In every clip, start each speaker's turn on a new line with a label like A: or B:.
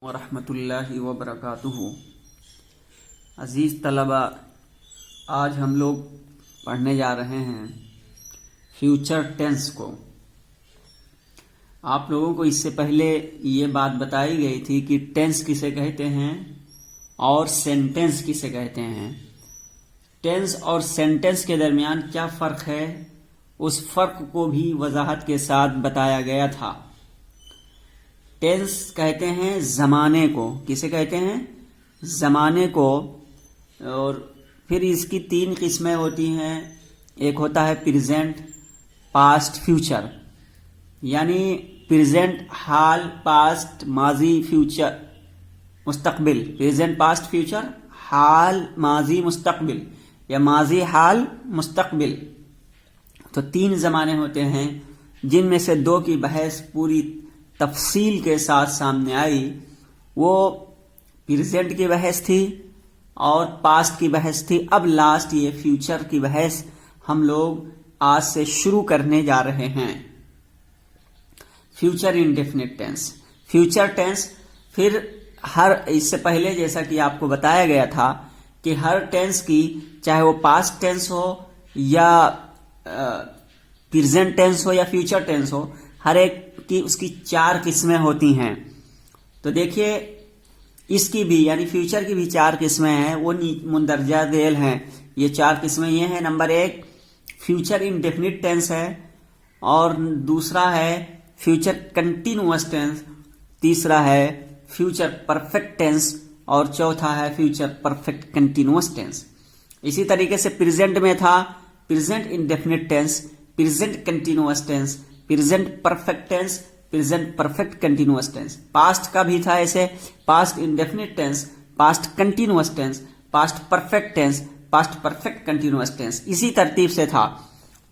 A: वरहमतुल्लाहि वबरकातुहू। अज़ीज़ तलबा, आज हम लोग पढ़ने जा रहे हैं फ्यूचर टेंस को। आप लोगों को इससे पहले ये बात बताई गई थी कि टेंस किसे कहते हैं और सेंटेंस किसे कहते हैं। टेंस और सेंटेंस के दरमियान क्या फ़र्क है, उस फ़र्क को भी वजाहत के साथ बताया गया था। टेंस कहते हैं ज़माने को। किसे कहते हैं? ज़माने को। और फिर इसकी तीन किस्में होती हैं। एक होता है प्रेजेंट, पास्ट, फ्यूचर। यानी प्रेजेंट हाल, पास्ट माजी, फ्यूचर मुस्तकबिल। प्रेजेंट, पास्ट, फ्यूचर, हाल, माजी, मुस्तकबिल, या माजी, हाल, मुस्तकबिल। तो तीन ज़माने होते हैं, जिनमें से दो की बहस पूरी तफसील के साथ सामने आई। वो प्रेजेंट की बहस थी और पास्ट की बहस थी। अब लास्ट ये फ्यूचर की बहस हम लोग आज से शुरू करने जा रहे हैं। Future indefinite tense. Future tense फिर इससे पहले जैसा कि आपको बताया गया था कि हर टेंस की, चाहे वो पास्ट टेंस हो या प्रेजेंट टेंस हो या फ्यूचर टेंस हो, हर एक की उसकी चार किस्में होती हैं। तो देखिए, इसकी भी यानी फ्यूचर की भी चार किस्में हैं। वो मुंदरजा झेल हैं। ये चार किस्में ये हैं। नंबर एक फ्यूचर इंडेफिनिट टेंस है, और दूसरा है फ्यूचर कंटिन्यूअस टेंस, तीसरा है फ्यूचर परफेक्ट टेंस, और चौथा है फ्यूचर परफेक्ट कंटिन्यूअस टेंस। इसी तरीके से प्रेजेंट में था present indefinite tense, present continuous tense, present perfect tense, present perfect continuous tense. Past का भी था ऐसे, past indefinite tense, past continuous tense, past perfect tense, past perfect continuous tense. इसी तरतीब से था।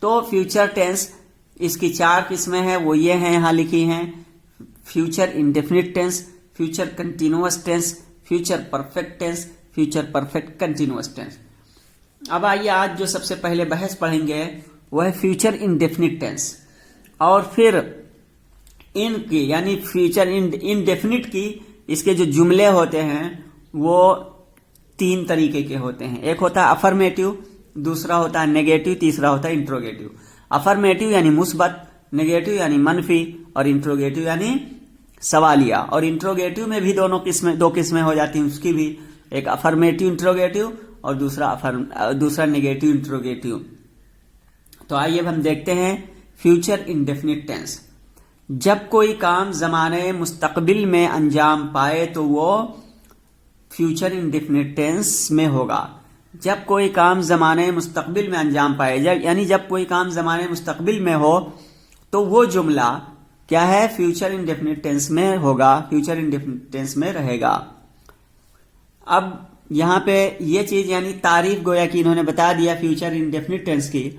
A: तो फ्यूचर टेंस इसकी चार किस्में हैं, वो ये हैं, यहां लिखी हैं। Future indefinite tense, future continuous tense, future perfect tense, future perfect continuous tense. अब आइए, आज जो सबसे पहले बहस पढ़ेंगे वो है फ्यूचर इंडेफिनिट टेंस। और फिर इनकी यानी फ्यूचर इंडेफिनिट की, इसके जो जुमले होते हैं वो तीन तरीके के होते हैं। एक होता है अफर्मेटिव, दूसरा होता है नेगेटिव, तीसरा होता है इंट्रोगेटिव। अफर्मेटिव यानी मुस्बत, नेगेटिव यानी मनफी, और इंट्रोगेटिव यानी सवालिया। और इंट्रोगेटिव में भी दो किस्में हो जाती हैं उसकी भी, एक अफर्मेटिव इंट्रोगेटिव और दूसरा नेगेटिव इंट्रोगेटिव। तो आइए अब हम देखते हैं फ्यूचर इंडेफिनिट टेंस। जब कोई काम ज़माने मुस्तकबिल में अंजाम पाए तो वो फ्यूचर इंडेफिनिट टेंस में होगा। जब कोई काम ज़माने मुस्तकबिल में अंजाम पाए, यानी जब कोई काम ज़माने मुस्तकबिल में हो तो वो जुमला क्या है? फ्यूचर इंडेफिनिट टेंस में होगा, फ्यूचर इंडेफिनिट टेंस में रहेगा। अब यहां पे ये चीज यानी तारीफ गोया कि इन्होंने बता दिया फ्यूचर इंडेफिनिट टेंस की।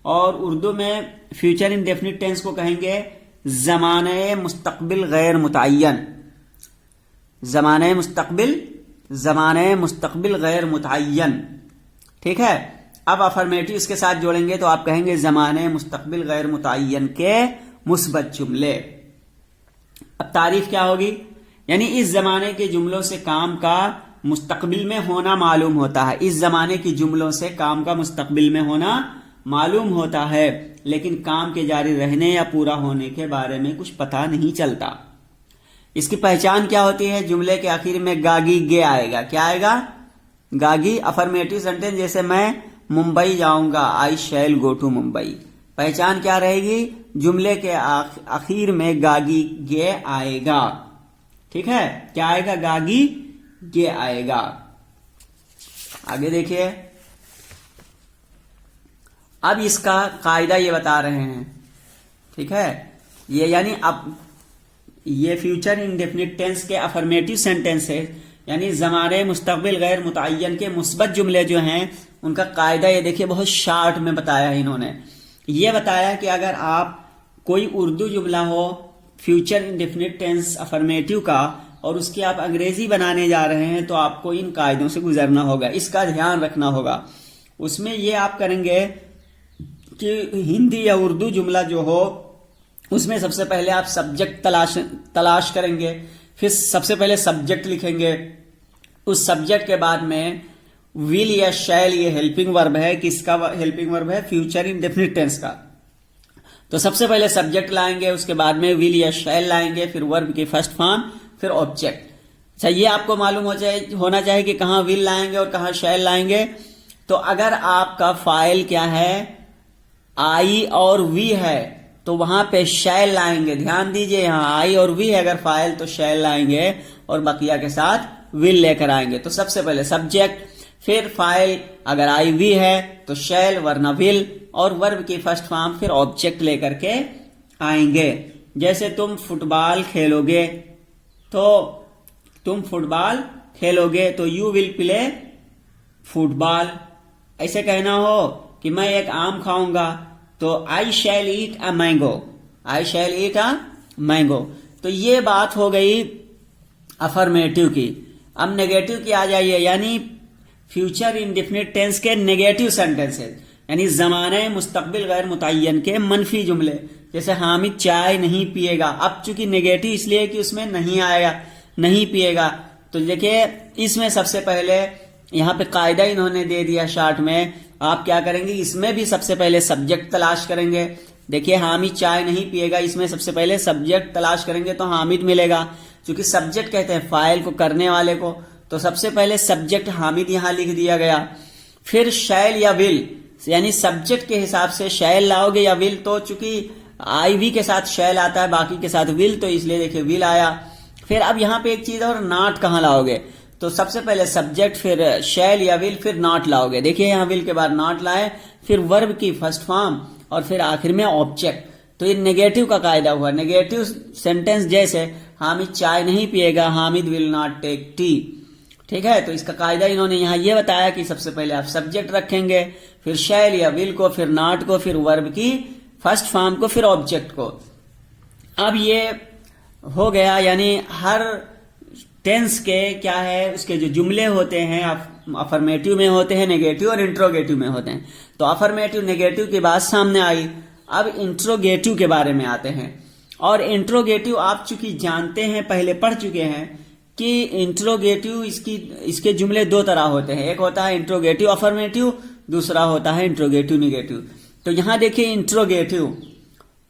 A: और उर्दू में फ्यूचर इंडेफिनिट टेंस को कहेंगे ज़माने मुस्तकबिल गैर मुतअय्यन। ज़माने मुस्तकबिल गैर मुतअय्यन। ठीक है। अब अफर्मेटिव इसके साथ जोड़ेंगे तो आप कहेंगे ज़माने मुस्तकबिल गैर मुतअय्यन के मुस्बत जुमले। अब तारीफ क्या होगी? यानी इस जमाने के जुमलों से काम का मुस्तकबिल में होना मालूम होता है। इस जमाने की जुमलों से काम का मुस्तकबिल में होना मालूम होता है, लेकिन काम के जारी रहने या पूरा होने के बारे में कुछ पता नहीं चलता। इसकी पहचान क्या होती है? जुमले के आखिर में गागी गे आएगा। क्या आएगा? गागी। अफर्मेटिव सेंटेंस जैसे मैं मुंबई जाऊंगा, आई शैल गो टू मुंबई। पहचान क्या रहेगी? जुमले के आखिर में गागी गे आएगा। ठीक है। क्या आएगा? गागी गे आएगा। आगे देखिए, अब इसका कायदा ये बता रहे हैं। ठीक है। ये यानी अब ये फ्यूचर इंडेफिनिट टेंस के अफर्मेटिव सेंटेंस है, यानी ज़माने मुस्तकबिल गैर मुतअय्यन के मुस्बत जुमले जो हैं उनका कायदा ये देखिए, बहुत शार्ट में बताया है इन्होंने। ये बताया कि अगर आप कोई उर्दू जुमला हो फ्यूचर इंडेफिनिट टेंस अफर्मेटिव का, और उसकी आप अंग्रेजी बनाने जा रहे हैं, तो आपको इन कायदों से गुजरना होगा, इसका ध्यान रखना होगा। उसमें ये आप करेंगे कि हिंदी या उर्दू जुमला जो हो उसमें सबसे पहले आप सब्जेक्ट तलाश करेंगे। फिर सबसे पहले सब्जेक्ट लिखेंगे, उस सब्जेक्ट के बाद में विल या शैल, ये हेल्पिंग वर्ब है, किसका हेल्पिंग वर्ब है? फ्यूचर इंडेफिनिट टेंस का। तो सबसे पहले सब्जेक्ट लाएंगे, उसके बाद में विल या शैल लाएंगे, फिर वर्ब की फर्स्ट फॉर्म, फिर ऑब्जेक्ट। अच्छा, ये आपको मालूम होना चाहिए कि कहां विल लाएंगे और कहां शैल लाएंगे। तो अगर आपका फाइल क्या है, आई और वी है, तो वहां पे शैल लाएंगे। ध्यान दीजिए, यहां आई और वी है अगर फाइल, तो शैल लाएंगे और बकिया के साथ विल लेकर आएंगे। तो सबसे पहले सब्जेक्ट, फिर फाइल अगर आई वी है तो शैल वरना विल, और वर्ब की फर्स्ट फॉर्म, फिर ऑब्जेक्ट लेकर के आएंगे। जैसे तुम फुटबॉल खेलोगे, तो तुम फुटबॉल खेलोगे तो यू विल प्ले फुटबॉल। ऐसे कहना हो कि मैं एक आम खाऊंगा, तो आई शैल ईट a mango, I shell eat a mango. तो ये बात हो गई अफर्मेटिव की। अब नेगेटिव की आ जाइए, यानी फ्यूचर इंडेफिनिट टेंस के नेगेटिव सेंटेंसेस, यानी ज़माने मुस्तकबिल गैर मुतय्यन के मनफी जुमले। जैसे हामिद चाय नहीं पिएगा, अब चूंकि नेगेटिव इसलिए कि उसमें नहीं आएगा, नहीं पिएगा। तो देखिए, इसमें सबसे पहले यहां पे कायदा इन्होंने दे दिया शॉर्ट में। आप क्या करेंगे, इसमें भी सबसे पहले सब्जेक्ट तलाश करेंगे। देखिए, हामिद चाय नहीं पिएगा, इसमें सबसे पहले सब्जेक्ट तलाश करेंगे तो हामिद मिलेगा। क्योंकि सब्जेक्ट कहते हैं फाइल को, करने वाले को, तो सबसे पहले सब्जेक्ट हामिद यहां लिख दिया गया। फिर शैल या विल, यानी सब्जेक्ट के हिसाब से शैल लाओगे या विल, तो चूंकि आई वी के साथ शैल आता है, बाकी के साथ विल, तो इसलिए देखिए विल आया। फिर अब यहां पे एक चीज और, नॉट कहां लाओगे? तो सबसे पहले सब्जेक्ट, फिर शैल या विल, फिर नॉट लाओगे। देखिए यहां विल के बाद नॉट लाए, फिर वर्ब की फर्स्ट फॉर्म, और फिर आखिर में ऑब्जेक्ट। तो ये नेगेटिव का कायदा हुआ। नेगेटिव सेंटेंस जैसे हामिद चाय नहीं पिएगा, Hamid will not take tea. ठीक है, तो इसका कायदा इन्होंने यहां यह बताया कि सबसे पहले आप सब्जेक्ट रखेंगे, फिर शैल या विल को, फिर नॉट को, फिर वर्ब की फर्स्ट फॉर्म को, फिर ऑब्जेक्ट को। अब ये हो गया, यानी हर टेंस के क्या है, उसके जो जुमले होते हैं अफर्मेटिव में होते हैं, नेगेटिव और इंट्रोगेटिव में होते हैं। तो अफर्मेटिव नेगेटिव की बात सामने आई। अब इंट्रोगेटिव के बारे में आते हैं। और इंट्रोगेटिव आप चूंकि जानते हैं, पहले पढ़ चुके हैं कि इंट्रोगेटिव इसके जुमले दो तरह होते हैं। एक होता है इंट्रोगेटिव अफर्मेटिव, दूसरा होता है इंट्रोगेटिव नेगेटिव। तो यहां देखिए इंट्रोगेटिव,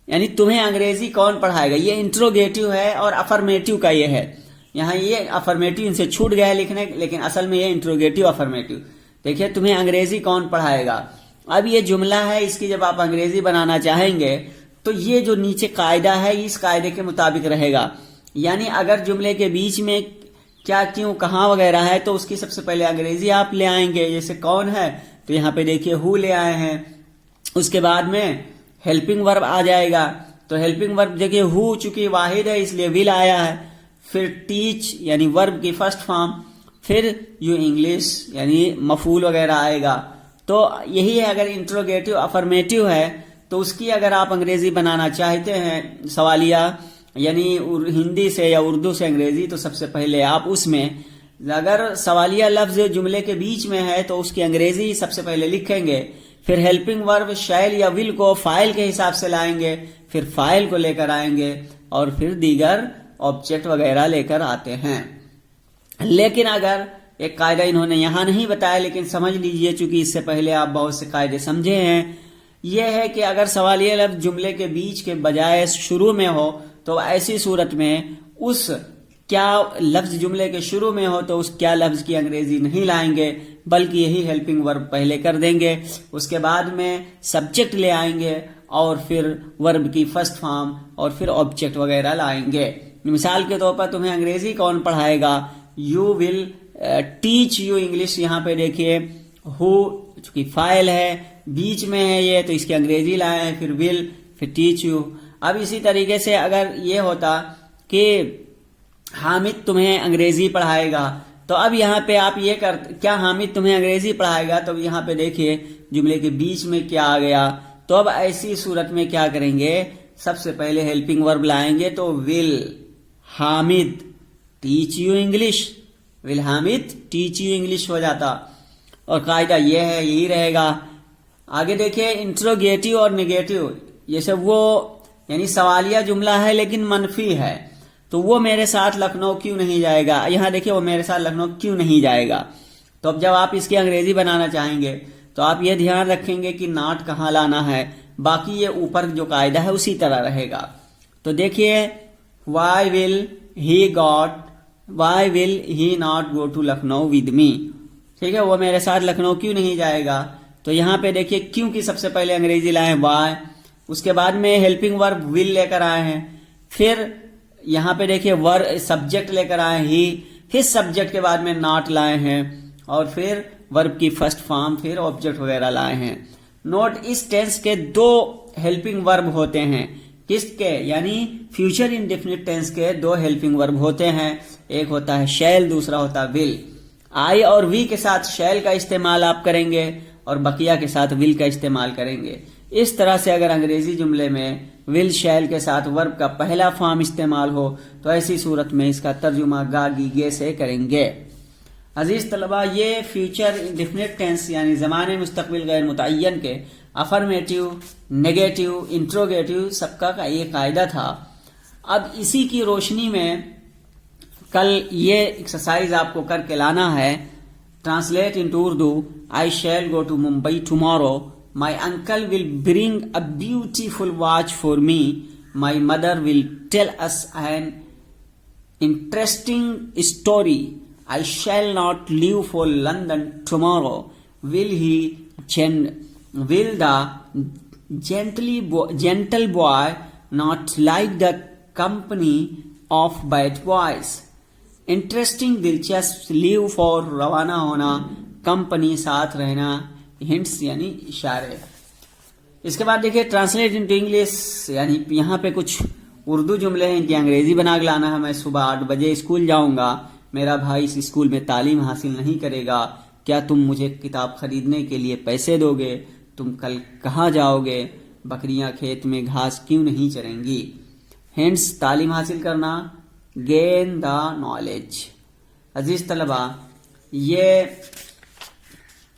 A: यानी तुम्हें अंग्रेजी कौन पढ़ाएगा, ये इंट्रोगेटिव है, और अफर्मेटिव का ये है। यहां ये अफर्मेटिव इनसे छूट गया है लिखने, लेकिन असल में ये इंट्रोगेटिव अफर्मेटिव। देखिए, तुम्हें अंग्रेजी कौन पढ़ाएगा। अब ये जुमला है, इसकी जब आप अंग्रेजी बनाना चाहेंगे तो ये जो नीचे कायदा है, इस कायदे के मुताबिक रहेगा। यानी अगर जुमले के बीच में क्या, क्यों, कहां वगैरह है, तो उसकी सबसे पहले अंग्रेजी आप ले आएंगे। जैसे कौन है, तो यहां पे देखिए हु ले आए हैं। उसके बाद में हेल्पिंग वर्ब आ जाएगा। तो हेल्पिंग वर्ब देखिए हु चूंकि वाहिद है इसलिए विल आया है। फिर टीच यानी वर्ब की फर्स्ट फॉर्म, फिर यू इंग्लिश यानी मफूल वगैरह आएगा। तो यही है, अगर इंट्रोगेटिव अफर्मेटिव है तो उसकी अगर आप अंग्रेजी बनाना चाहते हैं, सवालिया यानी हिंदी से या उर्दू से अंग्रेजी, तो सबसे पहले आप उसमें अगर सवालिया लफ्ज जुमले के बीच में है तो उसकी अंग्रेजी सबसे पहले लिखेंगे। फिर हेल्पिंग वर्ब शैल या विल को फाइल के हिसाब से लाएंगे, फिर फाइल को लेकर आएंगे, और फिर दीगर ऑब्जेक्ट वगैरह लेकर आते हैं। लेकिन अगर एक कायदा इन्होंने यहां नहीं बताया, लेकिन समझ लीजिए चूंकि इससे पहले आप बहुत से कायदे समझे हैं, यह है कि अगर सवालिया लफ्ज जुमले के बीच के बजाय शुरू में हो तो ऐसी सूरत में उस क्या लफ्ज जुमले के शुरू में हो तो उस क्या लफ्ज की अंग्रेजी नहीं लाएंगे, बल्कि यही हेल्पिंग वर्ब पहले कर देंगे। उसके बाद में सब्जेक्ट ले आएंगे, और फिर वर्ब की फर्स्ट फॉर्म, और फिर ऑब्जेक्ट वगैरह लाएंगे। मिसाल के तौर पर तुम्हें अंग्रेजी कौन पढ़ाएगा, you will teach you English. यहां पे देखिए हु चूंकि फाइल है, बीच में है ये, तो इसकी अंग्रेजी लाए हैं, फिर विल, फिर टीच यू। अब इसी तरीके से अगर ये होता कि हामिद तुम्हें अंग्रेजी पढ़ाएगा, तो अब यहाँ पे आप ये क्या हामिद तुम्हें अंग्रेजी पढ़ाएगा, तो यहाँ पे देखिए जुमले के बीच में क्या आ गया। तो अब ऐसी सूरत में क्या करेंगे, सबसे पहले हेल्पिंग वर्ब लाएंगे, तो will Hamid teach you English, will Hamid teach you English हो जाता। और कायदा ये है, यही रहेगा। आगे देखिए इंट्रोगेटिव और नेगेटिव। जैसे वो यानी सवालिया जुमला है लेकिन मनफी है, तो वो मेरे साथ लखनऊ क्यों नहीं जाएगा। यहाँ देखिए वो मेरे साथ लखनऊ क्यों नहीं जाएगा। तो अब जब आप इसकी अंग्रेजी बनाना चाहेंगे तो आप ये ध्यान रखेंगे कि नॉट कहाँ लाना है, बाकी ये ऊपर जो कायदा है उसी तरह रहेगा। तो देखिए why will he not go to Lucknow with me, ठीक है, वो मेरे साथ लखनऊ क्यों नहीं जाएगा। तो यहाँ पे देखिए क्यों की सबसे पहले अंग्रेजी लाए वाई, उसके बाद में हेल्पिंग वर्ब विल लेकर आए हैं, फिर यहाँ पे देखिए वर्ब सब्जेक्ट लेकर आए ही, फिर सब्जेक्ट के बाद में नॉट लाए हैं, और फिर वर्ब की फर्स्ट फॉर्म, फिर ऑब्जेक्ट वगैरह लाए हैं। नोट इस टेंस के दो हेल्पिंग वर्ब होते हैं, किसके, यानी फ्यूचर इंडेफिनिट टेंस के दो हेल्पिंग वर्ब होते हैं, एक होता है शैल, दूसरा होता है विल। आई और वी के साथ शैल का इस्तेमाल आप करेंगे और बकिया के साथ विल का इस्तेमाल करेंगे। इस तरह से अगर अंग्रेजी जुमले में विल शैल के साथ वर्ब का पहला फॉर्म इस्तेमाल हो तो ऐसी सूरत में इसका तर्जुमा गा गी गे से करेंगे। अजीज तलबा, ये फ्यूचर इंडेफिनिट टेंस यानी ज़माने मुस्तकबिल गैर मुतय्यन के अफर्मेटिव, नेगेटिव, इंट्रोगेटिव सबका का ये कायदा था। अब इसी की रोशनी में कल ये एक्सरसाइज आपको करके लाना है। Translate into Urdu, I shall go to Mumbai tomorrow, my uncle will bring a beautiful watch for me, my mother will tell us an interesting story, I shall not leave for London tomorrow. Will the gentle boy not like the company of bad boys? Interesting, दिलचस्प, leave for रवाना होना, company साथ रहना, hints यानी इशारे। इसके बाद देखिए ट्रांसलेट इनटू इंग्लिश, यानी यहाँ पे कुछ उर्दू जुमले हैं, इनकी अंग्रेजी बना के लाना है। मैं सुबह 8 बजे स्कूल जाऊंगा, मेरा भाई इस स्कूल में तालीम हासिल नहीं करेगा, क्या तुम मुझे किताब खरीदने के लिए पैसे दोगे, तुम कल कहाँ जाओगे, बकरियां खेत में घास क्यों नहीं चरेंगी। हेंस तालीम हासिल करना, गेन द नॉलेज। अजीज तलबा, ये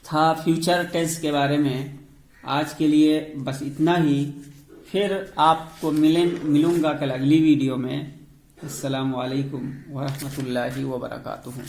A: था फ्यूचर टेंस के बारे में। आज के लिए बस इतना ही, फिर आपको मिलूंगा कल अगली वीडियो में। अस्सलामु अलैकुम व रहमतुल्लाहि व बरकातुहू।